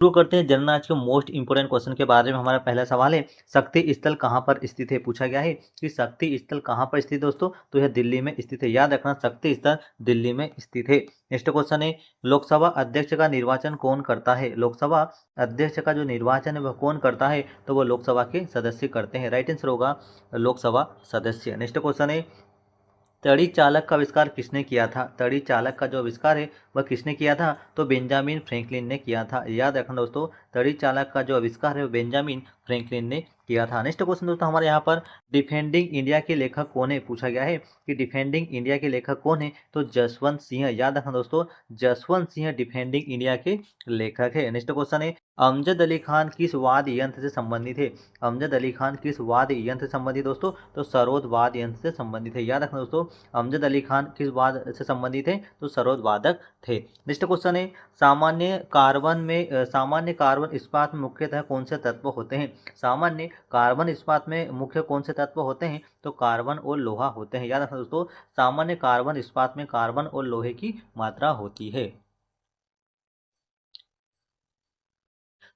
शुरू करते हैं जनरल नॉलेज के मोस्ट इंपोर्टेंट क्वेश्चन के बारे में। हमारा पहला सवाल है, शक्ति स्थल कहाँ पर स्थित है। पूछा गया है कि शक्ति स्थल कहाँ पर स्थित है दोस्तों, तो यह दिल्ली में स्थित है। याद रखना, शक्ति स्थल दिल्ली में स्थित है। नेक्स्ट क्वेश्चन है, लोकसभा अध्यक्ष का निर्वाचन कौन करता है। लोकसभा अध्यक्ष का जो निर्वाचन है वह कौन करता है, तो वह लोकसभा के सदस्य करते हैं। राइट आंसर होगा लोकसभा सदस्य। नेक्स्ट क्वेश्चन है, तड़ी चालक का आविष्कार किसने किया था। तड़ी चालक का जो आविष्कार है वह किसने किया था, तो बेंजामिन फ्रैंकलिन ने किया था। याद रखना दोस्तों, तड़ी चालक का जो आविष्कार है वह बेंजामिन फ्रैंकलिन ने किया था। नेक्स्ट क्वेश्चन दोस्तों हमारे यहाँ पर, डिफेंडिंग इंडिया के लेखक कौन है। पूछा गया है कि डिफेंडिंग इंडिया के लेखक कौन है, तो जसवंत सिंह। याद रखना दोस्तों, जसवंत सिंह डिफेंडिंग इंडिया के लेखक है। नेक्स्ट क्वेश्चन है, अमजद अली खान किस वाद्य यंत्र से संबंधित है। अमजद अली खान किस वाद्य यंत्र से संबंधित दोस्तों, तो सरोद वाद्य यंत्र से संबंधित है। याद रखना दोस्तों, अमजद अली खान किस वाद्य से संबंधित है, तो सरोद वादक थे। नेक्स्ट क्वेश्चन है, सामान्य कार्बन इस्पात में मुख्यतः कौन से तत्व होते हैं। सामान्य कार्बन इस्पात में मुख्य कौन से तत्व होते हैं, तो कार्बन और लोहा होते हैं। याद रखना दोस्तों, सामान्य कार्बन इस्पात में कार्बन और लोहे की मात्रा होती है।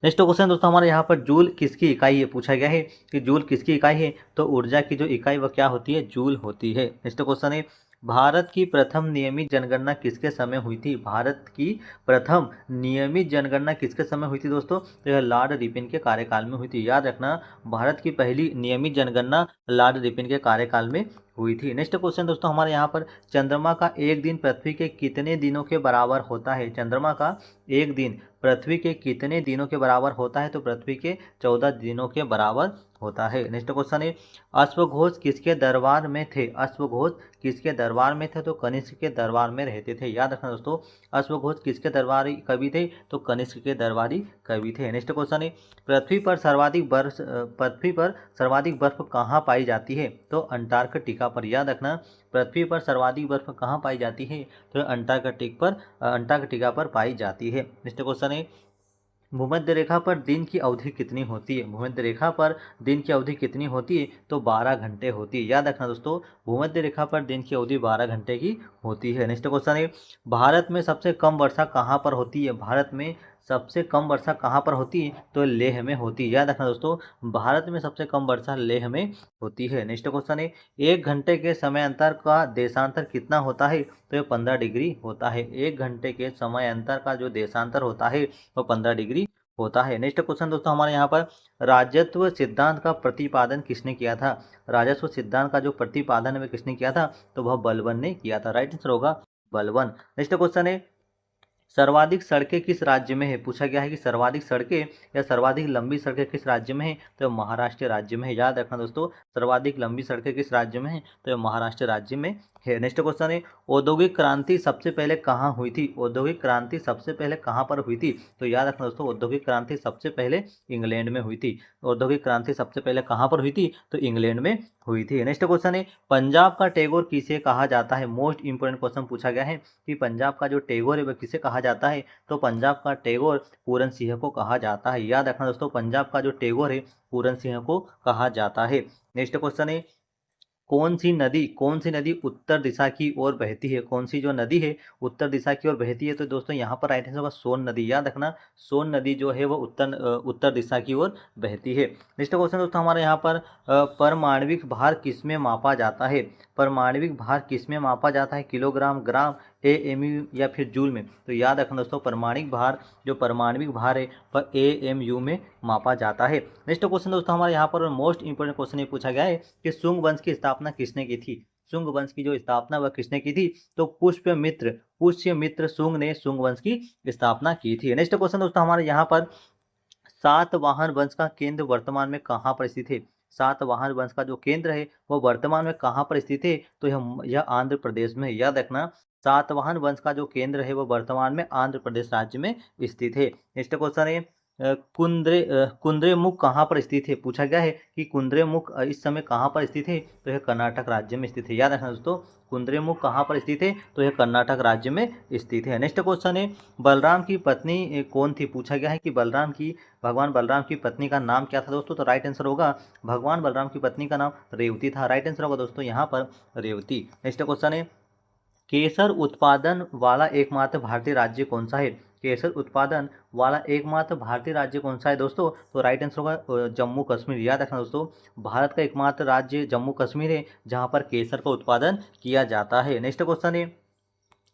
नेक्स्ट क्वेश्चन दोस्तों हमारे यहाँ पर, जूल किसकी इकाई है। पूछा गया है कि जूल किसकी इकाई है, तो ऊर्जा की जो इकाई वह क्या होती है, जूल होती है। नेक्स्ट क्वेश्चन है, भारत की प्रथम नियमित जनगणना किसके समय हुई थी। भारत की प्रथम नियमित जनगणना किसके समय हुई थी दोस्तों, तो यह लॉर्ड रिपन के कार्यकाल में हुई थी। याद रखना, भारत की पहली नियमित जनगणना लॉर्ड रिपन के कार्यकाल में हुई थी। नेक्स्ट क्वेश्चन दोस्तों हमारे यहाँ पर, चंद्रमा का एक दिन पृथ्वी के कितने दिनों के बराबर होता है। चंद्रमा का एक दिन पृथ्वी के कितने दिनों के बराबर होता है, तो पृथ्वी के 14 दिनों के बराबर होता है। नेक्स्ट क्वेश्चन है, अश्वघोष किसके दरबार में थे। अश्वघोष किसके दरबार में थे, तो कनिष्क के दरबार में रहते थे। याद रखना दोस्तों, अश्वघोष किसके दरबारी कवि थे, तो कनिष्क के दरबारी कवि थे। नेक्स्ट क्वेश्चन है, पृथ्वी पर सर्वाधिक बर्फ कहाँ पाई जाती है, तो अंटार्कटिका पर। याद रखना, पृथ्वी पर सर्वाधिक बर्फ कहाँ पाई जाती है, तो अंटार्कटिका पर पाई जाती है। नेक्स्ट क्वेश्चन है, भूमध्य रेखा पर दिन की अवधि कितनी होती है। भूमध्य रेखा पर दिन की अवधि कितनी होती है, तो 12 घंटे होती है। याद रखना दोस्तों, भूमध्य रेखा पर दिन की अवधि 12 घंटे की होती है। नेक्स्ट क्वेश्चन है, भारत में सबसे कम वर्षा कहाँ पर होती है। भारत में सबसे कम वर्षा कहाँ पर होती है, तो लेह में होती है। याद रखना दोस्तों, भारत में सबसे कम वर्षा लेह में होती है। नेक्स्ट क्वेश्चन है, एक घंटे के समय अंतर का देशांतर कितना होता है, तो ये 15 डिग्री होता है। एक घंटे के समय अंतर का जो देशांतर होता है वो 15 डिग्री होता है। नेक्स्ट क्वेश्चन दोस्तों हमारे यहाँ पर, राजस्व सिद्धांत का प्रतिपादन किसने किया था। राजस्व सिद्धांत का जो प्रतिपादन है वह किसने किया था, तो वह बलबन ने किया था। राइट आंसर होगा बलबन। नेक्स्ट क्वेश्चन है, सर्वाधिक सड़कें किस राज्य में है। पूछा गया है कि सर्वाधिक सड़कें या सर्वाधिक लंबी सड़कें किस राज्य में है, तो महाराष्ट्र राज्य में है। याद रखना दोस्तों, सर्वाधिक लंबी सड़कें किस राज्य में है, तो महाराष्ट्र राज्य में है। नेक्स्ट क्वेश्चन है, औद्योगिक क्रांति सबसे पहले कहाँ हुई थी। औद्योगिक क्रांति सबसे पहले कहाँ पर हुई थी, तो याद रखना दोस्तों, औद्योगिक क्रांति सबसे पहले इंग्लैंड में हुई थी। औद्योगिक क्रांति सबसे पहले कहाँ पर हुई थी, तो इंग्लैंड में हुई थी। नेक्स्ट क्वेश्चन है, पंजाब का टैगोर किसे कहा जाता है। मोस्ट इंपोर्टेंट क्वेश्चन पूछा गया है कि पंजाब का जो टैगोर है वह किसे कहा जाता है, तो पंजाब का टैगोर पूरन सिंह को कहा जाता है। याद रखना दोस्तों, पंजाब का जो टैगोर है पूरन सिंह को कहा जाता है। नेक्स्ट क्वेश्चन है, कौन सी नदी उत्तर दिशा की ओर बहती है। कौन सी जो नदी है उत्तर दिशा की ओर बहती है, तो दोस्तों यहाँ पर राइट आंसर होगा सोन नदी। याद रखना, सोन नदी जो है वो उत्तर दिशा की ओर बहती है। नेक्स्ट क्वेश्चन दोस्तों हमारे यहाँ पर, परमाणविक भार किसमें मापा जाता है। परमाणविक भार किसमें मापा जाता है, किलोग्राम, ग्राम, AMU या फिर जूल में। तो याद रखना दोस्तों, परमाणविक भार है वह AMU में मापा जाता है। नेक्स्ट क्वेश्चन दोस्तों हमारे यहाँ पर मोस्ट इंपोर्टेंट क्वेश्चन ये पूछा गया है कि शुंग वंश की स्थापना किसने की थी। शुंग वंश की जो स्थापना वह किसने की थी, तो पुष्यमित्र शुंग ने शुंग वंश की स्थापना की थी। नेक्स्ट क्वेश्चन दोस्तों हमारे यहाँ पर, सातवाहन वंश का केंद्र वर्तमान में कहाँ पर स्थित है। सातवाहन वंश का जो केंद्र है वो वर्तमान में कहाँ पर स्थित है, तो यह आंध्र प्रदेश में है। याद रखना, सातवाहन वंश का जो केंद्र है वो वर्तमान में आंध्र प्रदेश राज्य में स्थित है। नेक्स्ट क्वेश्चन है, कुंद्रेमुख कहाँ पर स्थित है। पूछा गया है कि कुंद्रेमुख इस समय कहाँ पर स्थित है, तो यह कर्नाटक राज्य में स्थित है। याद रखना दोस्तों, कुंद्रेमुख कहाँ पर स्थित है, तो यह कर्नाटक राज्य में स्थित है। नेक्स्ट क्वेश्चन है, बलराम की पत्नी कौन थी। पूछा गया है कि भगवान बलराम की पत्नी का नाम क्या था दोस्तों, तो राइट आंसर होगा, भगवान बलराम की पत्नी का नाम रेवती था। राइट आंसर होगा दोस्तों यहाँ पर रेवती। नेक्स्ट क्वेश्चन है, केसर उत्पादन वाला एकमात्र भारतीय राज्य कौन सा है। केसर उत्पादन वाला एकमात्र भारतीय राज्य कौन सा है दोस्तों? तो राइट आंसर होगा जम्मू कश्मीर। याद रखना दोस्तों, भारत का एकमात्र राज्य जम्मू कश्मीर है जहाँ पर केसर का उत्पादन किया जाता है। नेक्स्ट क्वेश्चन है,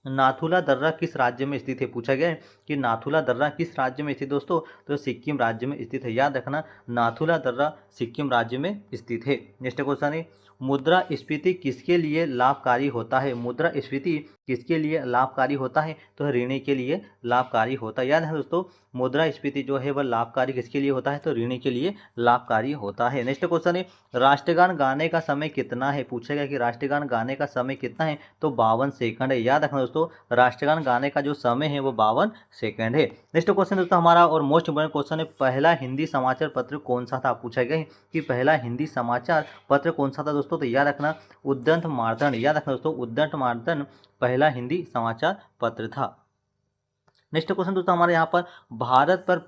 नाथुला दर्रा किस राज्य में स्थित है? पूछा गया है कि नाथुला दर्रा किस राज्य में स्थित दोस्तों? तो सिक्किम राज्य में स्थित है। याद रखना, नाथुला दर्रा सिक्किम राज्य में स्थित है। नेक्स्ट क्वेश्चन है, मुद्रास्फीति किसके लिए लाभकारी होता है? मुद्रास्फीति किसके लिए लाभकारी होता है? तो ऋणी के लिए लाभकारी होता है। याद है दोस्तों, मुद्रास्फीति जो है वह लाभकारी किसके लिए होता है? तो ऋणी के लिए लाभकारी होता है। नेक्स्ट क्वेश्चन है, राष्ट्रगान गाने का समय कितना है? पूछेगा कि राष्ट्रगान गाने का समय कितना है? तो 52 सेकंड है। याद रखना दोस्तों, राष्ट्रगान गाने का जो समय है वो 52 सेकंड है। नेक्स्ट क्वेश्चन दोस्तों हमारा और मोस्ट इंपोर्टेंट क्वेश्चन है, पहला हिंदी समाचार पत्र कौन सा था? पूछा गया है कि पहला हिंदी समाचार पत्र कौन सा था दोस्तों? तो याद रखना, उद्दंत मार्तंड। याद रखना दोस्तों, उद्दंत मार्तंड पहला हिंदी समाचार पत्र था। नेक्स्ट क्वेश्चन दोस्तों हमारे यहाँ पर, भारत पर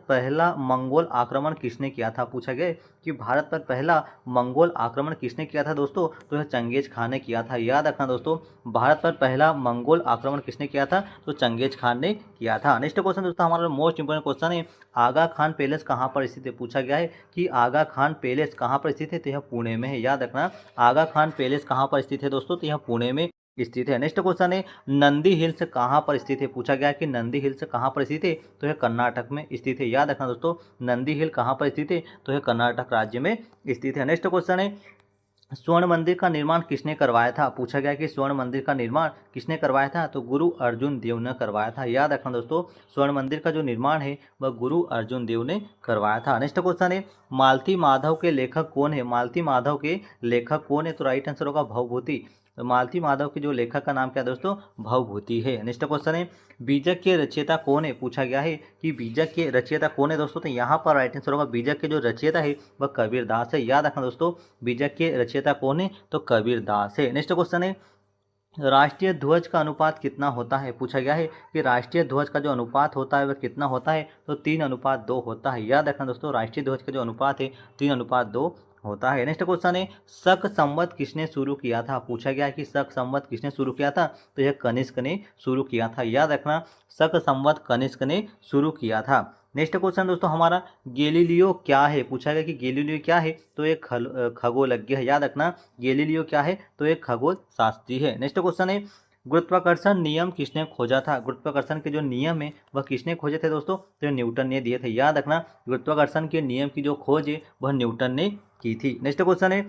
पहला मंगोल आक्रमण किसने किया था? पूछा गया कि भारत पर पहला मंगोल आक्रमण किसने किया था दोस्तों? तो यह चंगेज खान ने किया था। याद रखना दोस्तों, भारत पर पहला मंगोल आक्रमण किसने किया था? तो चंगेज खान ने किया था। नेक्स्ट क्वेश्चन दोस्तों हमारा मोस्ट इंपोर्टेंट क्वेश्चन है, आगा खान पैलेस कहाँ पर स्थित है? पूछा गया है कि आगा खान पैलेस कहाँ पर स्थित है? तो यह पुणे में है। याद रखना, आगा खान पैलेस कहाँ पर स्थित है दोस्तों? तो यह पुणे में स्थित है। नेक्स्ट क्वेश्चन है, नंदी हिल्स कहाँ पर स्थित है? पूछा गया कि नंदी हिल्स कहाँ पर स्थित है? तो यह कर्नाटक में स्थित है। याद रखना दोस्तों, नंदी हिल कहाँ पर स्थित है? तो यह कर्नाटक राज्य में स्थित है। नेक्स्ट क्वेश्चन है, स्वर्ण मंदिर का निर्माण किसने करवाया था? पूछा गया कि स्वर्ण मंदिर का निर्माण किसने करवाया था? तो गुरु अर्जुन देव ने करवाया था। याद रखना दोस्तों, स्वर्ण मंदिर का जो निर्माण है वह गुरु अर्जुन देव ने करवाया था। नेक्स्ट क्वेश्चन है, मालती माधव के लेखक कौन है? मालती माधव के लेखक कौन है? तो राइट आंसर होगा भवभूति। तो मालती माधव के जो लेखक का नाम क्या है दोस्तों? भवभूति है। नेक्स्ट क्वेश्चन है, बीजक के रचयिता कौन है? पूछा गया है कि बीजक के रचयिता कौन है दोस्तों? तो यहाँ पर राइट आंसर होगा, बीजक के जो रचयिता है वह कबीरदास है। याद रखना दोस्तों, बीजक के रचयिता कौन है? तो कबीरदास है। नेक्स्ट क्वेश्चन है, राष्ट्रीय ध्वज का अनुपात कितना होता है? पूछा गया है कि राष्ट्रीय ध्वज का जो अनुपात होता है वह कितना होता है? तो 3:2 होता है। याद रखना दोस्तों, राष्ट्रीय ध्वज का जो अनुपात है 3:2 होता है। नेक्स्ट क्वेश्चन है, शक संवत किसने शुरू किया था? पूछा गया कि शक संवत किसने शुरू किया था? तो यह कनिष्क ने शुरू किया था। याद रखना, शक संवत कनिष्क ने शुरू किया था। नेक्स्ट क्वेश्चन दोस्तों हमारा, गैलीलियो क्या है? पूछा गया कि गैलीलियो क्या है? तो एक खगोलज्ञ है। याद रखना, गैलीलियो क्या है? तो एक खगोल शास्त्री है। नेक्स्ट क्वेश्चन है, गुरुत्वाकर्षण नियम किसने खोजा था? गुरुत्वाकर्षण के जो नियम है वह किसने खोजे थे दोस्तों? तो न्यूटन ने दिए थे। याद रखना, गुरुत्वाकर्षण के नियम की जो खोज है वह न्यूटन ने की थी। नेक्स्ट क्वेश्चन है,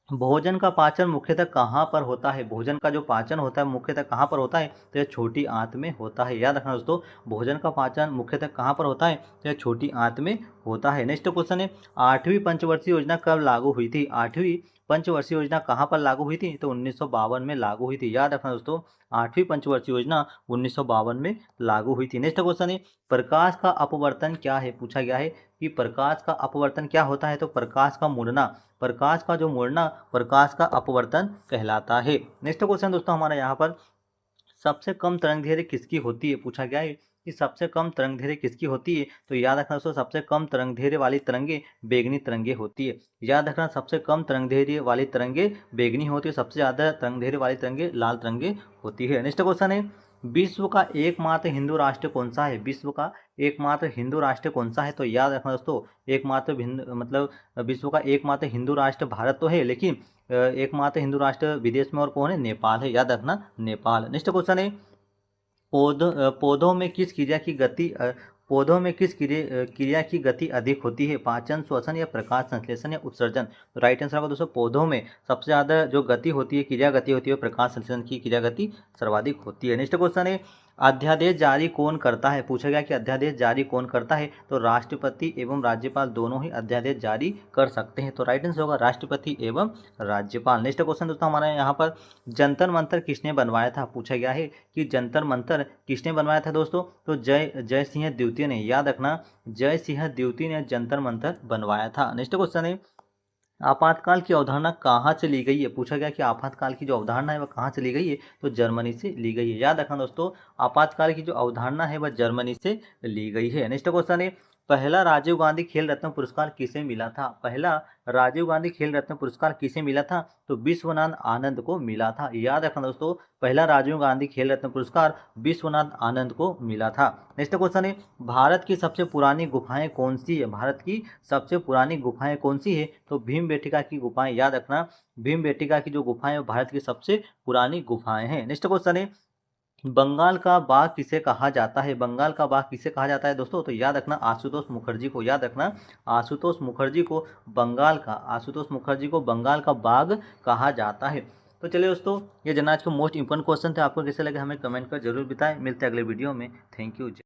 भोजन का पाचन मुख्यतः कहाँ पर होता है? भोजन का जो पाचन होता है मुख्यतः कहाँ पर होता है? तो यह छोटी आंत में होता है। याद रखना दोस्तों, भोजन का पाचन मुख्यतः कहाँ पर होता है? तो यह छोटी आंत में होता है। नेक्स्ट क्वेश्चन है, 8वीं पंचवर्षीय योजना कब लागू हुई थी? 8वीं पंचवर्षीय योजना कहाँ पर लागू हुई थी? तो 1952 में लागू हुई थी। याद रखना दोस्तों, 8वीं पंचवर्षीय योजना 1952 में लागू हुई थी। नेक्स्ट क्वेश्चन है, प्रकाश का अपवर्तन क्या है? पूछा गया है कि प्रकाश का अपवर्तन क्या होता है? तो प्रकाश का मुड़ना, प्रकाश का जो मुड़ना प्रकाश का अपवर्तन कहलाता है। नेक्स्ट क्वेश्चन दोस्तों हमारा यहाँ पर, सबसे कम तरंगदैर्घ्य किसकी होती है? पूछा गया है कि सबसे कम तरंगदैर्घ्य किसकी होती है? तो याद रखना दोस्तों, सबसे कम तरंगदैर्घ्य वाली तरंगे बेगनी तरंगे होती है। याद रखना, सबसे कम तरंगदैर्घ्य वाली तरंगे बेगनी होती है, सबसे ज़्यादा तरंगदैर्घ्य वाली तरंगे लाल तरंगे होती है। नेक्स्ट क्वेश्चन है, विश्व का एकमात्र हिंदू राष्ट्र कौन सा है? विश्व का एकमात्र हिंदू राष्ट्र कौन सा है? तो याद रखना दोस्तों, एकमात्र मतलब विश्व का एकमात्र हिंदू राष्ट्र भारत तो है, लेकिन एकमात्र हिंदू राष्ट्र विदेश में और कौन है? नेपाल है। याद रखना, नेपाल। नेक्स्ट क्वेश्चन है, पौधों में किस क्रिया की गति पौधों में किस क्रिया की गति अधिक होती है? पाचन, श्वसन या प्रकाश संश्लेषण या उत्सर्जन? तो राइट आंसर होगा दोस्तों, पौधों में सबसे ज़्यादा जो गति होती है, क्रिया गति होती है, प्रकाश संश्लेषण की क्रिया गति सर्वाधिक होती है। नेक्स्ट क्वेश्चन है, अध्यादेश जारी कौन करता है? पूछा गया कि अध्यादेश जारी कौन करता है? तो राष्ट्रपति एवं राज्यपाल दोनों ही अध्यादेश जारी कर सकते हैं। तो राइट आंसर होगा राष्ट्रपति एवं राज्यपाल। नेक्स्ट क्वेश्चन दोस्तों हमारे यहाँ पर, जंतर मंतर किसने बनवाया था? पूछा गया है कि जंतर मंतर किसने बनवाया था दोस्तों? तो जय सिंह द्वितीय ने। याद रखना, जय सिंह द्वितीय ने जंतर मंतर बनवाया था। नेक्स्ट क्वेश्चन है, आपातकाल की अवधारणा कहाँ से ली गई है? पूछा गया कि आपातकाल की जो अवधारणा है वह कहाँ से ली गई है? तो जर्मनी से ली गई है। याद रखना दोस्तों, आपातकाल की जो अवधारणा है वह जर्मनी से ली गई है। नेक्स्ट क्वेश्चन है, पहला राजीव गांधी खेल रत्न पुरस्कार किसे मिला था? पहला राजीव गांधी खेल रत्न पुरस्कार किसे मिला था? तो विश्वनाथ आनंद को मिला था। याद रखना दोस्तों, पहला राजीव गांधी खेल रत्न पुरस्कार विश्वनाथ आनंद को मिला था। नेक्स्ट क्वेश्चन है, भारत की सबसे पुरानी गुफाएं कौन सी है? भारत की सबसे पुरानी गुफाएं कौन सी है? तो भीमबेटका की गुफाएं। याद रखना, भीमबेटका की जो गुफाएं है भारत की सबसे पुरानी गुफाएं हैं। नेक्स्ट क्वेश्चन है, बंगाल का बाघ किसे कहा जाता है? बंगाल का बाघ किसे कहा जाता है दोस्तों? तो याद रखना आशुतोष मुखर्जी को। याद रखना आशुतोष मुखर्जी को बंगाल का बाघ कहा जाता है। तो चलिए दोस्तों, ये जनरल आज के मोस्ट इंपोर्टेंट क्वेश्चन थे। आपको कैसे लगे हमें कमेंट कर जरूर बताएं। मिलते हैं अगले वीडियो में। Thank you.